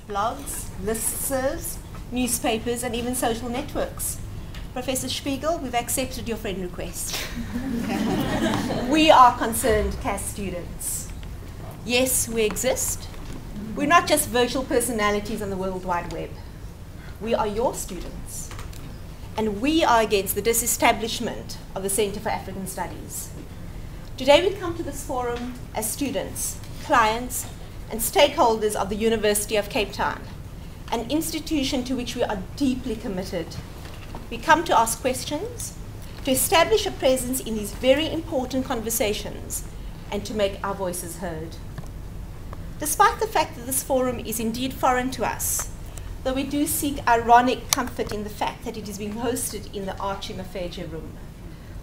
blogs, listservs, newspapers, and even social networks. Professor Spiegel, we've accepted your friend request. We are concerned CAS students. Yes, we exist. We're not just virtual personalities on the World Wide Web. We are your students. And we are against the disestablishment of the Center for African Studies. Today we come to this forum as students, clients, and stakeholders of the University of Cape Town, an institution to which we are deeply committed. We come to ask questions, to establish a presence in these very important conversations, and to make our voices heard. Despite the fact that this forum is indeed foreign to us, though we do seek ironic comfort in the fact that it is being hosted in the Archie Mafeje room,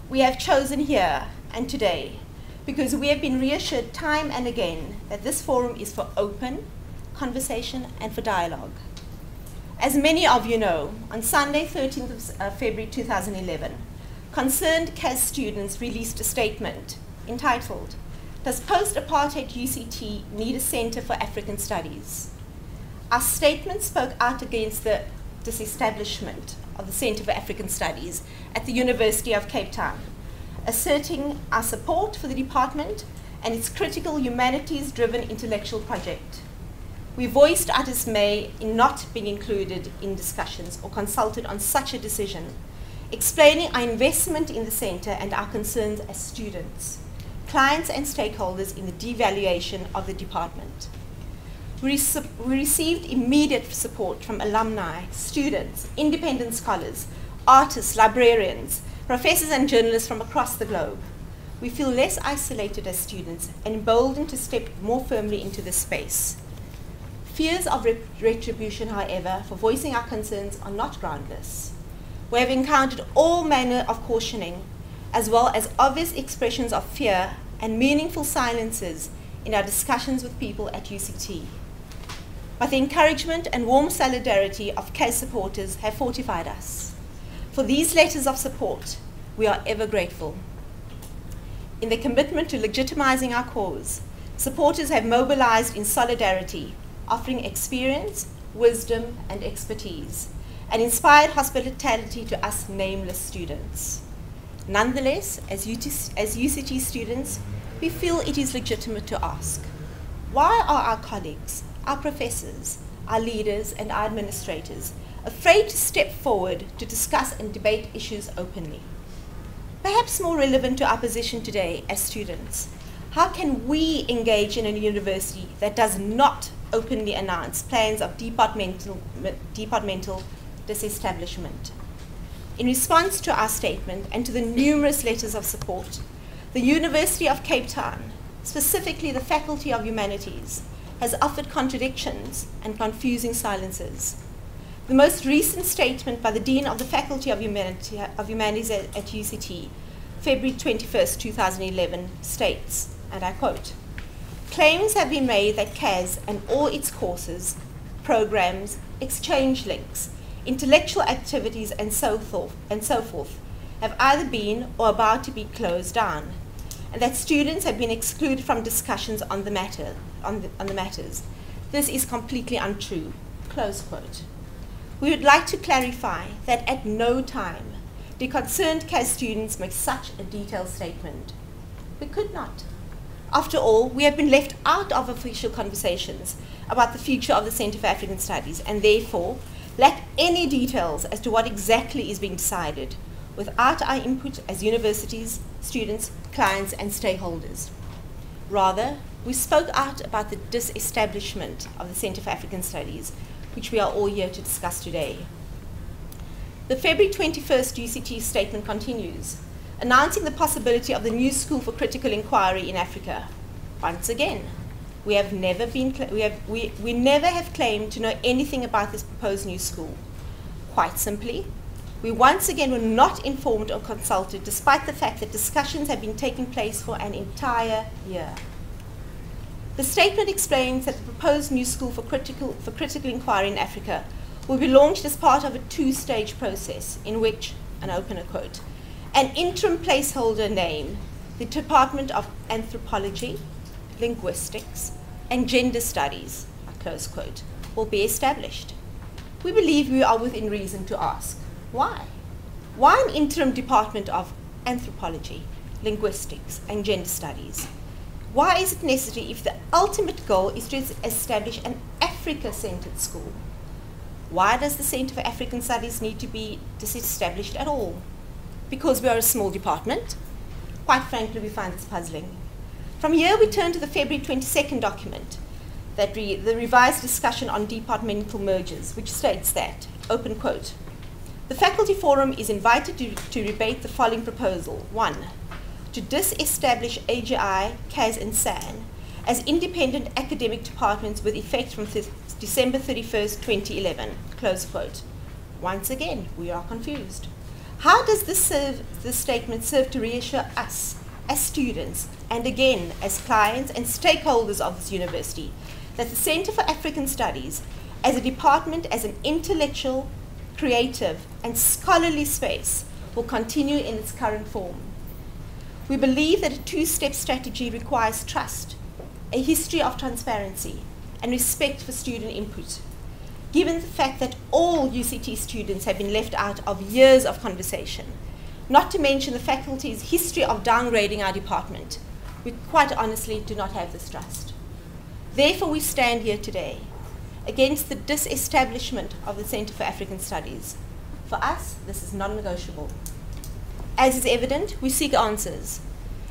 we have chosen here and today because we have been reassured time and again that this forum is for open conversation and for dialogue. As many of you know, on Sunday, 13th of February 2011, concerned CAS students released a statement entitled, "Does Post-Apartheid UCT Need a Center for African Studies?" Our statement spoke out against the disestablishment of the Center for African Studies at the University of Cape Town, asserting our support for the department and its critical humanities-driven intellectual project. We voiced our dismay in not being included in discussions or consulted on such a decision, explaining our investment in the center and our concerns as students, clients and stakeholders in the devaluation of the department. We received immediate support from alumni, students, independent scholars, artists, librarians, professors and journalists from across the globe. We feel less isolated as students and emboldened to step more firmly into this space. Fears of retribution, however, for voicing our concerns are not groundless. We have encountered all manner of cautioning, as well as obvious expressions of fear and meaningful silences in our discussions with people at UCT. But the encouragement and warm solidarity of CAS supporters have fortified us. For these letters of support, we are ever grateful. In their commitment to legitimizing our cause, supporters have mobilized in solidarity, offering experience, wisdom, and expertise, and inspired hospitality to us nameless students. Nonetheless, as UCT students, we feel it is legitimate to ask, why are our colleagues, our professors, our leaders, and our administrators afraid to step forward to discuss and debate issues openly? Perhaps more relevant to our position today as students, how can we engage in a university that does not openly announce plans of departmental disestablishment? In response to our statement and to the numerous letters of support, the University of Cape Town, specifically the Faculty of Humanities, has offered contradictions and confusing silences. The most recent statement by the Dean of the Faculty of Humanities at UCT, February 21st, 2011, states, and I quote, "Claims have been made that CAS and all its courses, programs, exchange links, intellectual activities, and so forth have either been or about to be closed down, and that students have been excluded from discussions on the matters. This is completely untrue," close quote. We would like to clarify that at no time did concerned CAS students make such a detailed statement. We could not. After all, we have been left out of official conversations about the future of the Center for African Studies and therefore lack any details as to what exactly is being decided without our input as universities, students, clients, and stakeholders. Rather, we spoke out about the disestablishment of the Center for African Studies, which we are all here to discuss today. The February 21st UCT statement continues, announcing the possibility of the new School for Critical Enquiry in Africa. Once again, we never have claimed to know anything about this proposed new school. Quite simply, we once again were not informed or consulted, despite the fact that discussions have been taking place for an entire year. The statement explains that the proposed new School for Critical Enquiry in Africa will be launched as part of a two-stage process in which, and I open a quote, "an interim placeholder name, the Department of Anthropology, Linguistics and Gender Studies," close quote, will be established. We believe we are within reason to ask, why? Why an interim department of Anthropology, Linguistics and Gender Studies? Why is it necessary if the ultimate goal is to establish an Africa-centered school? Why does the Center for African Studies need to be disestablished at all? Because we are a small department? Quite frankly, we find this puzzling. From here, we turn to the February 22nd document, the revised discussion on departmental mergers, which states that, open quote, the Faculty Forum is invited to debate the following proposal. 1. To disestablish AGI, CAS and SAN as independent academic departments with effect from December 31st, 2011, close quote. Once again, we are confused. How does this statement serve to reassure us as students and again as clients and stakeholders of this university that the Center for African Studies as a department, as an intellectual, creative and scholarly space will continue in its current form? We believe that a two-step strategy requires trust, a history of transparency and respect for student input. Given the fact that all UCT students have been left out of years of conversation, not to mention the faculty's history of downgrading our department, we quite honestly do not have this trust. Therefore, we stand here today against the disestablishment of the Center for African Studies. For us, this is non-negotiable. As is evident, we seek answers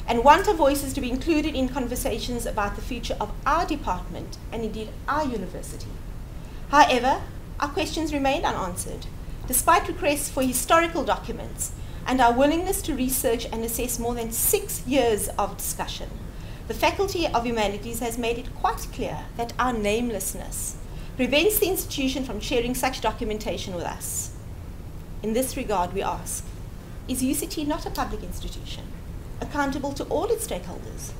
and want our voices to be included in conversations about the future of our department and indeed our university. However, our questions remain unanswered, despite requests for historical documents and our willingness to research and assess more than 6 years of discussion. The Faculty of Humanities has made it quite clear that our namelessness prevents the institution from sharing such documentation with us. In this regard, we ask, is UCT not a public institution, accountable to all its stakeholders?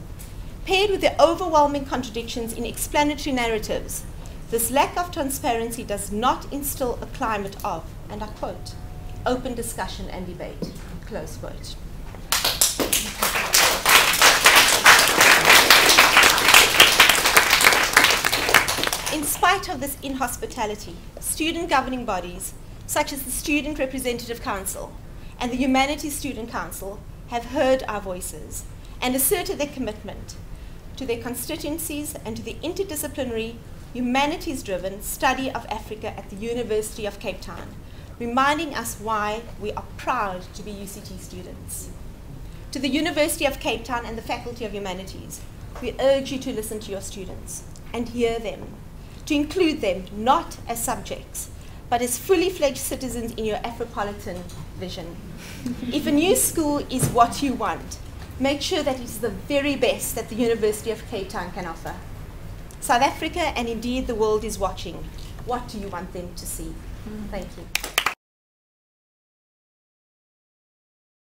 Paired with the overwhelming contradictions in explanatory narratives, this lack of transparency does not instill a climate of, and I quote, open discussion and debate, close quote. In spite of this inhospitality, student governing bodies, such as the Student Representative Council and the Humanities Student Council, have heard our voices and asserted their commitment to their constituencies and to the interdisciplinary, humanities-driven study of Africa at the University of Cape Town, reminding us why we are proud to be UCT students. To the University of Cape Town and the Faculty of Humanities, we urge you to listen to your students and hear them, to include them not as subjects, but as fully fledged citizens in your Afropolitan vision. If a new school is what you want, make sure that it is the very best that the University of Cape Town can offer. South Africa and indeed the world is watching. What do you want them to see? Thank you.